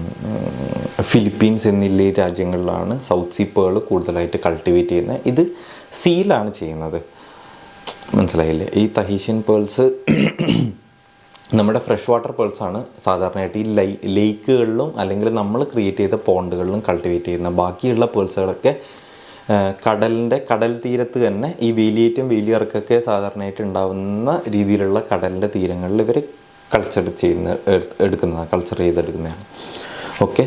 ഫിലിപ്പീൻസ് എന്നീ രാജ്യങ്ങളിലാണ് സൗത്ത് സീ പേൾ കൂടുതലായിട്ട് കൾട്ടിവേറ്റ് ചെയ്യുന്നത്. ഇത് സീലാണ് ചെയ്യുന്നത്, മനസ്സിലായില്ലേ? ഈ തഹീഷ്യൻ പേൾസ് നമ്മുടെ ഫ്രഷ് വാട്ടർ പേൾസാണ് സാധാരണയായിട്ട് ഈ ലേക്കുകളിലും അല്ലെങ്കിൽ നമ്മൾ ക്രിയേറ്റ് ചെയ്ത പോണ്ടുകളിലും കൾട്ടിവേറ്റ് ചെയ്യുന്നത്. ബാക്കിയുള്ള പേൾസുകളൊക്കെ കടൽ തീരത്ത് തന്നെ ഈ വേലിയേറ്റം, വേലിയിറക്കൊക്കെ സാധാരണയായിട്ട് ഉണ്ടാകുന്ന രീതിയിലുള്ള കടലിൻ്റെ തീരങ്ങളിൽ ഇവർ കൾച്ചർ ചെയ്തെടുക്കുന്നതാണ്. ഓക്കെ,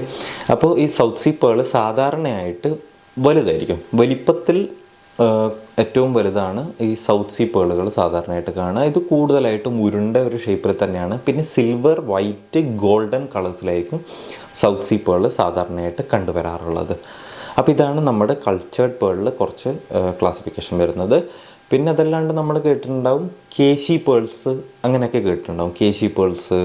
അപ്പോൾ ഈ സൗത്ത് സീ പേൾ സാധാരണയായിട്ട് വലുതായിരിക്കും. വലിപ്പത്തിൽ ഏറ്റവും വലുതാണ് ഈ സൗത്ത് സീ പേളുകൾ സാധാരണയായിട്ട് കാണുക. ഇത് കൂടുതലായിട്ടും ഉരുണ്ട ഒരു ഷേപ്പിൽ തന്നെയാണ്. പിന്നെ സിൽവർ, വൈറ്റ്, ഗോൾഡൻ കളേഴ്സിലായിരിക്കും സൗത്ത് സീ പേൾ സാധാരണയായിട്ട് കണ്ടുവരാറുള്ളത്. അപ്പോൾ ഇതാണ് നമ്മുടെ കൾച്ചേർഡ് പേളിൽ കുറച്ച് ക്ലാസിഫിക്കേഷൻ വരുന്നത്. പിന്നെ അതല്ലാണ്ട് നമ്മൾ കേട്ടിട്ടുണ്ടാവും കേശി പേൾസ്, അങ്ങനെയൊക്കെ കേട്ടിട്ടുണ്ടാവും. കേശി പേൾസ്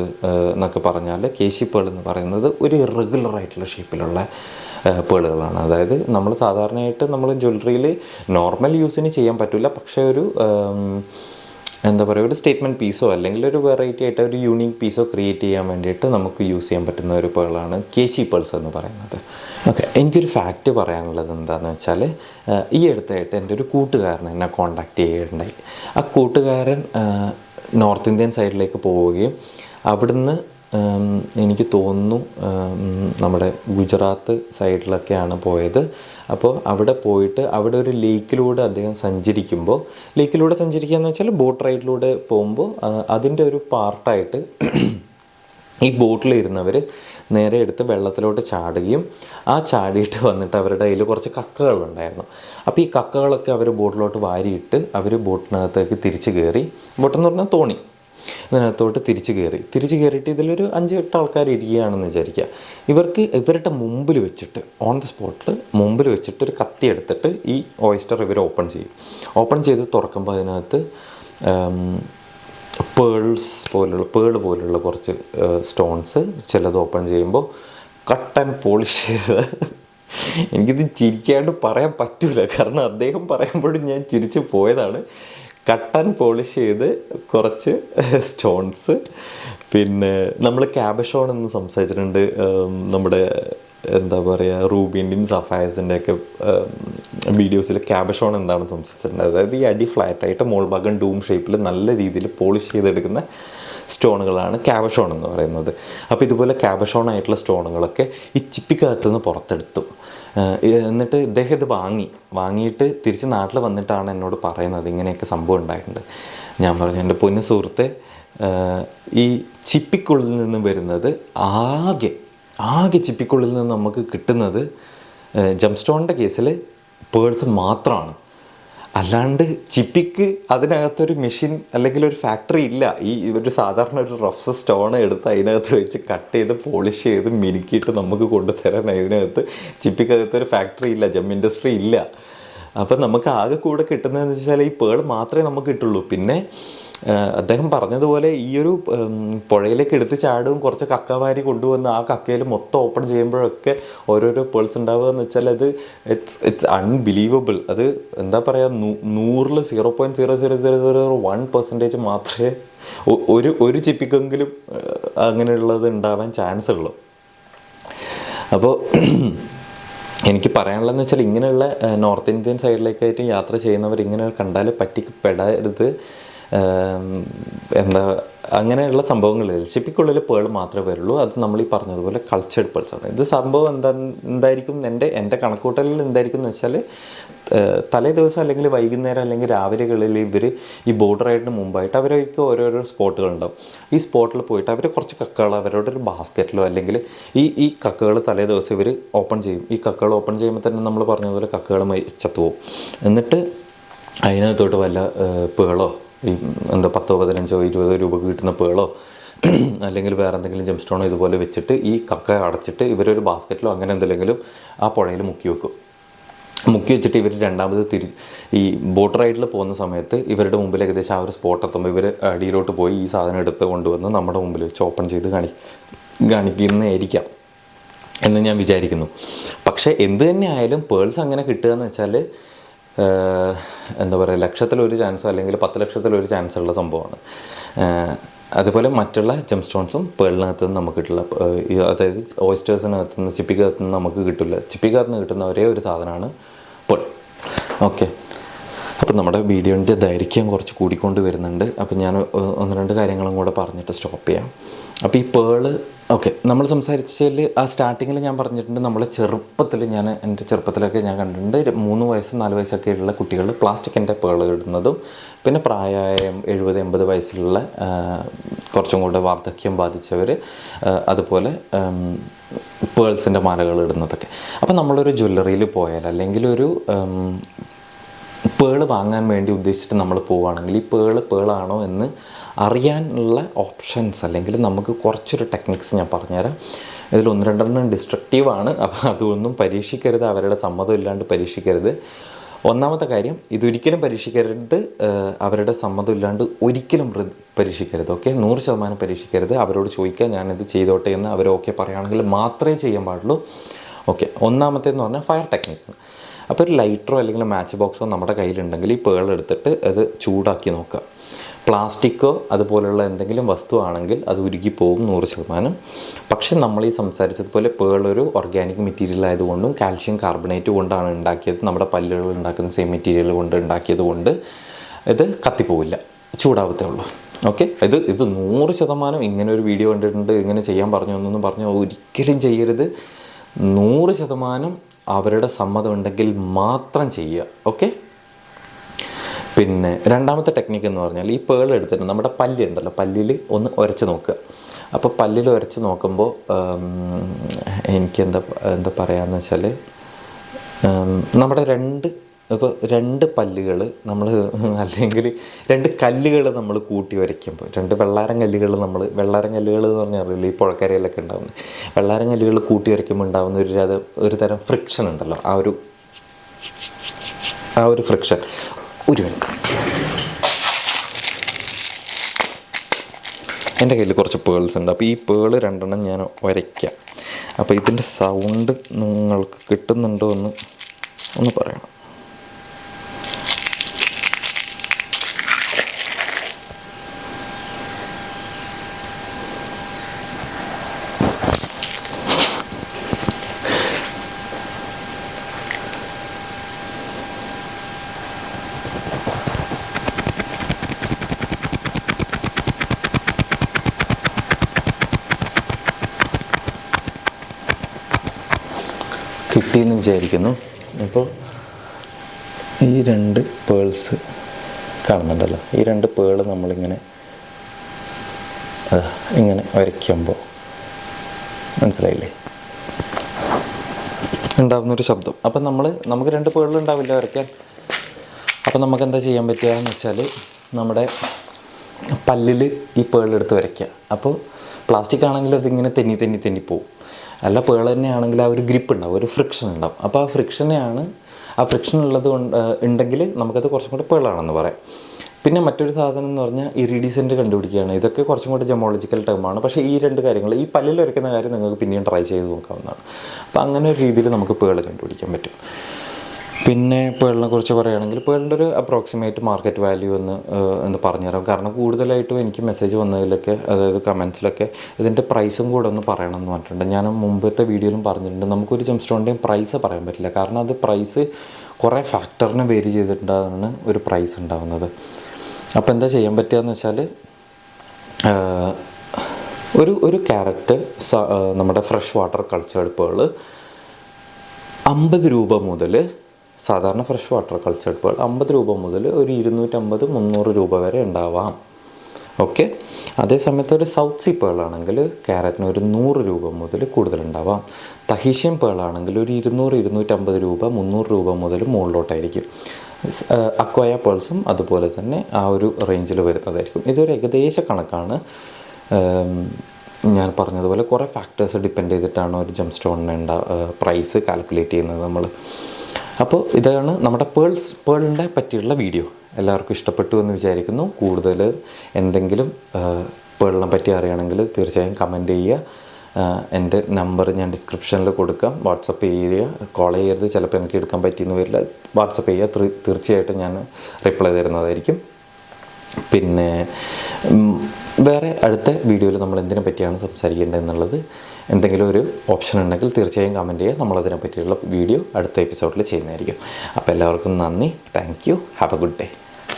എന്നൊക്കെ പറഞ്ഞാൽ കേശി പേൾ എന്ന് പറയുന്നത് ഒരു ഇറഗുലർ ആയിട്ടുള്ള ഷേപ്പിലുള്ള പേളുകളാണ്. അതായത് നമ്മൾ സാധാരണയായിട്ട് നമ്മൾ ജ്വല്ലറിയിൽ നോർമൽ യൂസിന് ചെയ്യാൻ പറ്റില്ല, പക്ഷേ ഒരു എന്താ പറയുക, ഒരു സ്റ്റേറ്റ്മെൻറ്റ് പീസോ അല്ലെങ്കിൽ ഒരു വെറൈറ്റി ആയിട്ട് ഒരു യൂണീക്ക് പീസോ ക്രിയേറ്റ് ചെയ്യാൻ വേണ്ടിയിട്ട് നമുക്ക് യൂസ് ചെയ്യാൻ പറ്റുന്ന ഒരു പേളാണ് കേശി പേൾസ് എന്ന് പറയുന്നത്. ഓക്കെ, എനിക്കൊരു ഫാക്റ്റ് പറയാനുള്ളത് എന്താണെന്ന് വെച്ചാൽ, ഈ അടുത്തായിട്ട് എൻ്റെ ഒരു കൂട്ടുകാരൻ എന്നെ കോണ്ടാക്ട് ചെയ്യുകയുണ്ടായി. ആ കൂട്ടുകാരൻ നോർത്ത് ഇന്ത്യൻ സൈഡിലേക്ക് പോവുകയും അവിടുന്ന് എനിക്ക് തോന്നുന്നു നമ്മുടെ ഗുജറാത്ത് സൈഡിലൊക്കെയാണ് പോയത്. അപ്പോൾ അവിടെ പോയിട്ട് അവിടെ ഒരു ലേക്കിലൂടെ അദ്ദേഹം സഞ്ചരിക്കുമ്പോൾ, ലേക്കിലൂടെ സഞ്ചരിക്കുക എന്ന് വെച്ചാൽ ബോട്ട് റൈഡിലൂടെ പോകുമ്പോൾ അതിൻ്റെ ഒരു പാർട്ടായിട്ട് ഈ ബോട്ടിലിരുന്നവർ നേരെ എടുത്ത് വെള്ളത്തിലോട്ട് ചാടുകയും ആ ചാടിയിട്ട് വന്നിട്ട് അവരുടെ കയ്യിൽ കുറച്ച് കക്കകളുണ്ടായിരുന്നു. അപ്പോൾ ഈ കക്കകളൊക്കെ അവർ ബോട്ടിലോട്ട് വാരിയിട്ട് അവർ ബോട്ടിനകത്തേക്ക് തിരിച്ച് കയറി, ബോട്ടെന്ന് പറഞ്ഞാൽ തോണി, ഇതിനകത്തോട്ട് തിരിച്ച് കയറിയിട്ട് ഇതിലൊരു 5-8 ആൾക്കാർ ഇരിക്കുകയാണെന്ന് വിചാരിക്കുക. ഇവരുടെ മുമ്പിൽ വെച്ചിട്ട് ഓൺ ദ സ്പോട്ടിൽ മുമ്പിൽ വെച്ചിട്ട് ഒരു കത്തി എടുത്തിട്ട് ഈ ഓയിസ്റ്റർ ഇവർ ഓപ്പൺ ചെയ്ത് തുറക്കുമ്പോൾ അതിനകത്ത് പേൾ പോലുള്ള കുറച്ച് സ്റ്റോൺസ്, ചിലത് ഓപ്പൺ ചെയ്യുമ്പോൾ കട്ട് ആൻഡ് പോളിഷ് ചെയ്ത്, എനിക്കിത് ചിരിക്കാണ്ട് പറയാൻ പറ്റില്ല, കാരണം അദ്ദേഹം പറയുമ്പോഴും ഞാൻ ചിരിച്ചു പോയതാണ്. കട്ട് ആൻഡ് പോളിഷ് ചെയ്ത് കുറച്ച് സ്റ്റോൺസ്, പിന്നെ നമ്മൾ ക്യാബഷോൺ എന്ന് സംസാരിച്ചിട്ടുണ്ട്, നമ്മുടെ എന്താ പറയുക റൂബിൻ്റെയും സഫയസിൻ്റെ ഒക്കെ വീഡിയോസിൽ ക്യാബഷോൺ എന്താണെന്ന് സംസാരിച്ചിട്ടുണ്ട്. അതായത് ഈ അടി ഫ്ലാറ്റായിട്ട് മോൾ ഭാഗം ഡൂം ഷേപ്പിൽ നല്ല രീതിയിൽ പോളിഷ് ചെയ്തെടുക്കുന്ന സ്റ്റോണുകളാണ് ക്യാബഷോൺ എന്ന് പറയുന്നത്. അപ്പോൾ ഇതുപോലെ ക്യാബഷോൺ ആയിട്ടുള്ള സ്റ്റോണുകളൊക്കെ ഈ ചിപ്പിക്കകത്ത് നിന്ന് പുറത്തെടുത്തു. എന്നിട്ട് ഇദ്ദേഹം ഇത് വാങ്ങിയിട്ട് തിരിച്ച് നാട്ടിൽ വന്നിട്ടാണ് എന്നോട് പറയുന്നത് ഇങ്ങനെയൊക്കെ സംഭവം ഉണ്ടായിട്ടുണ്ട്. ഞാൻ പറഞ്ഞു, എൻ്റെ പൊന്നു സുഹൃത്തെ, ഈ ചിപ്പിക്കുള്ളിൽ നിന്ന് വരുന്നത് ആകെ ചിപ്പിക്കുള്ളിൽ നിന്ന് നമുക്ക് കിട്ടുന്നത് ജംപ് സ്റ്റോണിൻ്റെ കേസിൽ പേഴ്സ് മാത്രമാണ്. അല്ലാണ്ട് ചിപ്പിക്ക് അതിനകത്തൊരു മെഷീൻ അല്ലെങ്കിൽ ഒരു ഫാക്ടറി ഇല്ല. ഒരു സാധാരണ ഒരു റഫ് സ്റ്റോൺ എടുത്ത് അതിനകത്ത് വെച്ച് കട്ട് ചെയ്ത് പോളിഷ് ചെയ്ത് മിനുക്കിയിട്ട് നമുക്ക് കൊണ്ടുതരാൻ ഇതിനകത്ത് ചിപ്പിക്കകത്തൊരു ഫാക്ടറി ഇല്ല, ജം ഇൻഡസ്ട്രി ഇല്ല. അപ്പം നമുക്ക് ആകെ കൂടെ കിട്ടുന്നതെന്ന് വെച്ചാൽ ഈ പേൾ മാത്രമേ നമുക്ക് കിട്ടുള്ളൂ. പിന്നെ അദ്ദേഹം പറഞ്ഞതുപോലെ ഈ ഒരു പുഴയിലേക്ക് എടുത്ത് ചാടും കുറച്ച് കക്കവാരി കൊണ്ടുവന്ന് ആ കക്കയിൽ മൊത്തം ഓപ്പൺ ചെയ്യുമ്പോഴൊക്കെ ഓരോരോ പേൾസ് ഉണ്ടാവുക എന്ന് വെച്ചാൽ അത് ഇറ്റ്സ് അൺബിലീവബിൾ. അത് എന്താ പറയുക, 100-ൽ 0.00001% മാത്രമേ ഒരു ചിപ്പിക്കെങ്കിലും അങ്ങനെയുള്ളത് ഉണ്ടാവാൻ ചാൻസ് ഉള്ളൂ. അപ്പോൾ എനിക്ക് പറയാനുള്ളതെന്ന് വെച്ചാൽ ഇങ്ങനെയുള്ള നോർത്ത് ഇന്ത്യൻ സൈഡിലേക്കായിട്ട് യാത്ര ചെയ്യുന്നവർ ഇങ്ങനെ കണ്ടാൽ പറ്റിപ്പെടരുത്. അങ്ങനെയുള്ള സംഭവങ്ങളിൽ ചിപ്പിക്കുള്ളിൽ പേൾ മാത്രമേ വരുള്ളൂ. അത് നമ്മൾ ഈ പറഞ്ഞതുപോലെ കൾച്ചേർഡ് പേൾസാണ്. ഇത് സംഭവം എന്തായിരിക്കും എൻ്റെ കണക്കൂട്ടലിൽ എന്തായിരിക്കും എന്ന് വെച്ചാൽ, തലേ ദിവസം അല്ലെങ്കിൽ വൈകുന്നേരം അല്ലെങ്കിൽ രാവിലെകളിൽ ഇവർ ഈ ബോട്ട് റൈഡിന് മുമ്പായിട്ട് അവർക്ക് ഓരോരോ സ്പോട്ടുകളുണ്ടാവും. ഈ സ്പോട്ടിൽ പോയിട്ട് അവർ കുറച്ച് കക്കകൾ അവരുടെ ഒരു ബാസ്ക്കറ്റിലോ അല്ലെങ്കിൽ ഈ കക്കകൾ തലേ ദിവസം ഇവർ ഓപ്പൺ ചെയ്യും. ഈ കക്കകൾ ഓപ്പൺ ചെയ്യുമ്പോൾ തന്നെ നമ്മൾ പറഞ്ഞതുപോലെ കക്കകൾ ചത്തുപോകും. എന്നിട്ട് അതിനകത്തോട്ട് വല്ല പേളോ, ഈ 10, 15, 20 രൂപക്ക് കിട്ടുന്ന പേളോ അല്ലെങ്കിൽ വേറെ എന്തെങ്കിലും ജെം സ്റ്റോണോ ഇതുപോലെ വെച്ചിട്ട് ഈ കക്ക അടച്ചിട്ട് ഇവരൊരു ബാസ്ക്കറ്റിലോ അങ്ങനെ എന്തെങ്കിലും ആ പുഴയിൽ മുക്കി വെച്ചിട്ട് ഇവർ രണ്ടാമത് ഈ ബോട്ട് റൈഡിൽ പോകുന്ന സമയത്ത് ഇവരുടെ മുമ്പിൽ ഏകദേശം ആ ഒരു സ്പോട്ട് എത്തുമ്പോൾ ഇവർ അടിയിലോട്ട് പോയി ഈ സാധനം എടുത്ത് കൊണ്ടുവന്ന് നമ്മുടെ മുമ്പിൽ വെച്ച് ഓപ്പൺ ചെയ്ത് കാണിക്കുന്നതായിരിക്കാം എന്ന് ഞാൻ വിചാരിക്കുന്നു. പക്ഷേ എന്ത് തന്നെ ആയാലും പേൾസ് അങ്ങനെ കിട്ടുക എന്ന് വെച്ചാൽ എന്താ പറയുക, 1,00,000-1 ചാൻസോ അല്ലെങ്കിൽ 10,00,000-1 ചാൻസ് ഉള്ള സംഭവമാണ്. അതുപോലെ മറ്റുള്ള ജെം സ്റ്റോൺസും പേളിനകത്ത് നിന്ന് നമുക്ക് കിട്ടില്ല. അതായത് ഓയിസ്റ്റേഴ്സിനകത്ത് നിന്ന് ചിപ്പിക്കകത്ത് നിന്ന് നമുക്ക് കിട്ടില്ല. ചിപ്പിക്കകത്ത് നിന്ന് കിട്ടുന്ന ഒരേ ഒരു സാധനമാണ് പേൾ. ഓക്കെ, അപ്പോൾ നമ്മുടെ വീഡിയോൻ്റെ ദൈർഘ്യം കുറച്ച് കൂടിക്കൊണ്ട് വരുന്നുണ്ട്. അപ്പോൾ ഞാൻ 1-2 കാര്യങ്ങളും കൂടെ പറഞ്ഞിട്ട് സ്റ്റോപ്പ് ചെയ്യാം. അപ്പോൾ ഈ പേള് ഓക്കെ നമ്മൾ സംസാരിച്ചതിൽ ആ സ്റ്റാർട്ടിങ്ങിൽ ഞാൻ പറഞ്ഞിട്ടുണ്ട്, എൻ്റെ ചെറുപ്പത്തിലൊക്കെ ഞാൻ കണ്ടിട്ടുണ്ട് 3 വയസ്സ് 4 വയസ്സൊക്കെ ഉള്ള കുട്ടികൾ പ്ലാസ്റ്റിക്കിൻ്റെ പേള് ഇടുന്നതും പിന്നെ പ്രായമായ 70-80 വയസ്സിലുള്ള കുറച്ചും കൂടെ വാർദ്ധക്യം ബാധിച്ചവർ അതുപോലെ പേൾസിൻ്റെ മാലകൾ ഇടുന്നതൊക്കെ. അപ്പോൾ നമ്മളൊരു ജ്വല്ലറിയിൽ പോയാൽ അല്ലെങ്കിൽ ഒരു പേള് വാങ്ങാൻ വേണ്ടി ഉദ്ദേശിച്ചിട്ട് നമ്മൾ പോവുകയാണെങ്കിൽ ഈ പേളാണോ എന്ന് അറിയാനുള്ള ഓപ്ഷൻസ് അല്ലെങ്കിൽ നമുക്ക് കുറച്ചൊരു ടെക്നിക്സ് ഞാൻ പറഞ്ഞുതരാം. ഇതിൽ 1-2 ഡിസ്ട്രക്റ്റീവാണ്. അപ്പോൾ അതൊന്നും പരീക്ഷിക്കരുത്, അവരുടെ സമ്മതം ഇല്ലാണ്ട് പരീക്ഷിക്കരുത്. ഒന്നാമത്തെ കാര്യം, ഇതൊരിക്കലും പരീക്ഷിക്കരുത്, അവരുടെ സമ്മതം ഇല്ലാണ്ട് ഒരിക്കലും പരീക്ഷിക്കരുത്. ഓക്കെ, 100% പരീക്ഷിക്കരുത്. അവരോട് ചോദിക്കുക ഞാനിത് ചെയ്തോട്ടെ എന്ന് അവർ ഓക്കെ പറയുകയാണെങ്കിൽ മാത്രമേ ചെയ്യാൻ പാടുള്ളൂ. ഓക്കെ, ഒന്നാമത്തേന്ന് പറഞ്ഞാൽ ഫയർ ടെക്നിക്ക്. അപ്പോൾ ഒരു ലൈറ്ററോ അല്ലെങ്കിൽ മാച്ച് ബോക്സോ നമ്മുടെ കയ്യിലുണ്ടെങ്കിൽ ഈ പേൾ എടുത്തിട്ട് അത് ചൂടാക്കി നോക്കുക. പ്ലാസ്റ്റിക്കോ അതുപോലുള്ള എന്തെങ്കിലും വസ്തുവാണെങ്കിൽ അത് ഉരുകിപ്പോവും 100%. പക്ഷെ നമ്മൾ ഈ സംസാരിച്ചതുപോലെ പേളൊരു ഓർഗാനിക് മെറ്റീരിയൽ ആയതുകൊണ്ടും കാൽഷ്യം കാർബണേറ്റ് കൊണ്ടാണ് ഉണ്ടാക്കിയത്, നമ്മുടെ പല്ലുകൾ ഉണ്ടാക്കുന്ന സെയിം മെറ്റീരിയൽ കൊണ്ട് ഉണ്ടാക്കിയത് കൊണ്ട് ഇത് കത്തിപ്പോവില്ല, ചൂടാവത്തേ ഉള്ളൂ. ഓക്കെ, ഇത് 100% ഇങ്ങനെ ഒരു വീഡിയോ കണ്ടിട്ടുണ്ട്, ഇങ്ങനെ ചെയ്യാൻ പറഞ്ഞു എന്നൊന്നും പറഞ്ഞു ഒരിക്കലും ചെയ്യരുത്. 100% അവരുടെ സമ്മതം ഉണ്ടെങ്കിൽ മാത്രം ചെയ്യുക. ഓക്കെ. പിന്നെ രണ്ടാമത്തെ ടെക്നിക്ക് എന്ന് പറഞ്ഞാൽ ഈ പേൾ എടുത്തിട്ട് നമ്മുടെ പല്ലുണ്ടല്ലോ, പല്ലിൽ ഒന്ന് ഉരച്ച് നോക്കുക. അപ്പോൾ പല്ലിൽ ഉരച്ച് നോക്കുമ്പോൾ എനിക്ക് എന്താ പറയുകയെന്ന് വെച്ചാൽ, നമ്മുടെ രണ്ട് പല്ലുകൾ നമ്മൾ, അല്ലെങ്കിൽ രണ്ട് കല്ലുകൾ നമ്മൾ കൂട്ടി വരയ്ക്കുമ്പോൾ, രണ്ട് വെള്ളാരം കല്ലുകൾ എന്ന് പറഞ്ഞാൽ അറിയില്ല, ഈ പുഴക്കരയിലൊക്കെ ഉണ്ടാകുന്നത് വെള്ളാരം കല്ലുകൾ കൂട്ടി വരയ്ക്കുമ്പോൾ ഉണ്ടാകുന്ന ഒരു തരം ഫ്രിക്ഷൻ ഉണ്ടല്ലോ, ആ ഒരു ഫ്രിക്ഷൻ. ഒരു മിനിറ്റ്, എൻ്റെ കയ്യിൽ കുറച്ച് പേൾസ് ഉണ്ട്. അപ്പോൾ ഈ പേള് 2 ഞാൻ വരയ്ക്കാം. അപ്പോൾ ഇതിൻ്റെ സൗണ്ട് നിങ്ങൾക്ക് കിട്ടുന്നുണ്ടോ ഒന്ന് പറയണം. കിട്ടിയെന്ന് വിചാരിക്കുന്നു. അപ്പോൾ ഈ 2 പേൾസ് കാണുന്നുണ്ടല്ലോ, ഈ 2 പേള് നമ്മളിങ്ങനെ വരയ്ക്കുമ്പോൾ മനസ്സിലായില്ലേ ഉണ്ടാകുന്നൊരു ശബ്ദം. അപ്പം നമുക്ക് 2 പേളുണ്ടാവില്ല വരയ്ക്കാൻ. അപ്പം നമുക്ക് എന്താ ചെയ്യാൻ പറ്റുക എന്ന് വെച്ചാൽ, നമ്മുടെ പല്ലിൽ ഈ പേളെടുത്ത് വരയ്ക്കുക. അപ്പോൾ പ്ലാസ്റ്റിക് ആണെങ്കിൽ അതിങ്ങനെ തെന്നി പോവും. അല്ല, പേൾ തന്നെയാണെങ്കിൽ ആ ഒരു ഗ്രിപ്പ് ഉണ്ടാവും, ഒരു ഫ്രിക്ഷൻ ഉണ്ടാവും. അപ്പോൾ ആ ഫ്രിക്ഷൻ ഉണ്ടെങ്കിൽ നമുക്കത് കുറച്ചും കൂടി പേളാണെന്ന് പറയാം. പിന്നെ മറ്റൊരു സാധനം എന്ന് പറഞ്ഞാൽ ഇറിഡിസെൻ്റ് കണ്ടുപിടിക്കുകയാണ്. ഇതൊക്കെ കുറച്ചും കൂടി ജമോളജിക്കൽ ടേമാണ്. പക്ഷേ ഈ 2 കാര്യങ്ങൾ, ഈ പല്ലിൽ വരയ്ക്കുന്ന കാര്യം നിങ്ങൾക്ക് പിന്നെയും ട്രൈ ചെയ്ത് നോക്കാവുന്നതാണ്. അപ്പോൾ അങ്ങനെ ഒരു രീതിയിൽ നമുക്ക് പേൾ കണ്ടുപിടിക്കാൻ പറ്റും. പിന്നെ പേളിനെ കുറിച്ച് പറയുകയാണെങ്കിൽ, പേളിൻ്റെ ഒരു അപ്രോക്സിമേറ്റ് മാർക്കറ്റ് വാല്യൂ എന്ന് പറഞ്ഞുതരാം. കാരണം കൂടുതലായിട്ടും എനിക്ക് മെസ്സേജ് വന്നതിലൊക്കെ, അതായത് കമൻസിലൊക്കെ ഇതിൻ്റെ പ്രൈസും കൂടെ ഒന്ന് പറയണം എന്ന് പറഞ്ഞിട്ടുണ്ട്. ഞാൻ മുമ്പത്തെ വീഡിയോയിലും പറഞ്ഞിട്ടുണ്ട്, നമുക്കൊരു ജെം സ്റ്റോണിൻ്റെയും പ്രൈസ് പറയാൻ പറ്റില്ല. കാരണം അത് പ്രൈസ് കുറേ ഫാക്ടറിനെ വേരി ചെയ്തിട്ടാണ് ഒരു പ്രൈസ് ഉണ്ടാകുന്നത്. അപ്പോൾ എന്താ ചെയ്യാൻ പറ്റുകയെന്ന് വെച്ചാൽ, ഒരു ക്യാരറ്റ് നമ്മുടെ ഫ്രഷ് വാട്ടർ കൾച്ചേർഡ് പേൾ 50 രൂപ മുതൽ, സാധാരണ ഫ്രഷ് വാട്ടർ കൾച്ചേർഡ് പേൾ 50 രൂപ മുതൽ ഒരു 250-300 രൂപ വരെ ഉണ്ടാവാം. ഓക്കെ. അതേസമയത്ത് ഒരു സൗത്ത് സീ പേളാണെങ്കിൽ ക്യാരറ്റിന് ഒരു 100 രൂപ മുതൽ കൂടുതലുണ്ടാവാം. തഹീഷ്യൻ പേളാണെങ്കിൽ ഒരു 200-250 രൂപ, 300 രൂപ മുതൽ മുകളിലോട്ടായിരിക്കും. അക്വയ പേൾസും അതുപോലെ തന്നെ ആ ഒരു റേഞ്ചിൽ വരുന്നതായിരിക്കും. ഇതൊരു ഏകദേശ കണക്കാണ്. ഞാൻ പറഞ്ഞതുപോലെ കുറേ ഫാക്ടേഴ്സ് ഡിപ്പെൻഡ് ചെയ്തിട്ടാണ് ഒരു ജെം സ്റ്റോണിന് പ്രൈസ് കാൽക്കുലേറ്റ് ചെയ്യുന്നത് നമ്മൾ. അപ്പോൾ ഇതാണ് നമ്മുടെ പേളിൻ്റെ പറ്റിയുള്ള വീഡിയോ. എല്ലാവർക്കും ഇഷ്ടപ്പെട്ടു എന്ന് വിചാരിക്കുന്നു. കൂടുതൽ എന്തെങ്കിലും പേളിനെ പറ്റി അറിയണമെങ്കിൽ തീർച്ചയായും കമൻറ്റ് ചെയ്യുക. എൻ്റെ നമ്പർ ഞാൻ ഡിസ്ക്രിപ്ഷനിൽ കൊടുക്കാം. വാട്സപ്പ് ചെയ്യുക, കോൾ ചെയ്യരുത്. ചിലപ്പോൾ എനിക്ക് എടുക്കാൻ പറ്റിയെന്ന് വരില്ല. വാട്സപ്പ് ചെയ്യുക, തീർച്ചയായിട്ടും ഞാൻ റിപ്ലൈ തരുന്നതായിരിക്കും. പിന്നെ വേറെ അടുത്ത വീഡിയോയിൽ നമ്മൾ എന്തിനെ പറ്റിയാണ് സംസാരിക്കേണ്ടത് എന്നുള്ളത് എന്തെങ്കിലും ഒരു ഓപ്ഷൻ ഉണ്ടെങ്കിൽ തീർച്ചയായും കമൻറ്റ് ചെയ്യുക. നമ്മളതിനെ പറ്റിയുള്ള വീഡിയോ അടുത്ത എപ്പിസോഡിൽ ചെയ്യുന്നതായിരിക്കും. അപ്പോൾ എല്ലാവർക്കും നന്ദി. Thank you. Have A good day.